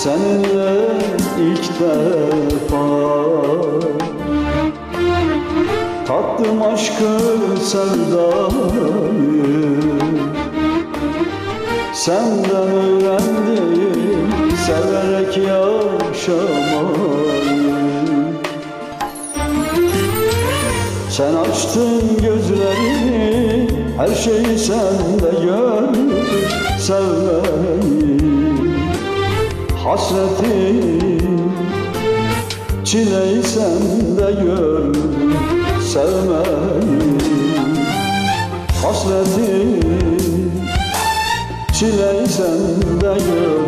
seninle ilk defa tattım aşkı sevdayı. Senden öğrendim severek yaşamayı. Sen açtın gözlerini, her şeyi sende gördüm sevmeyi. Hasreti, çileyi sende gördüm sevmeyi. Hasreti, çileyi sende gördüm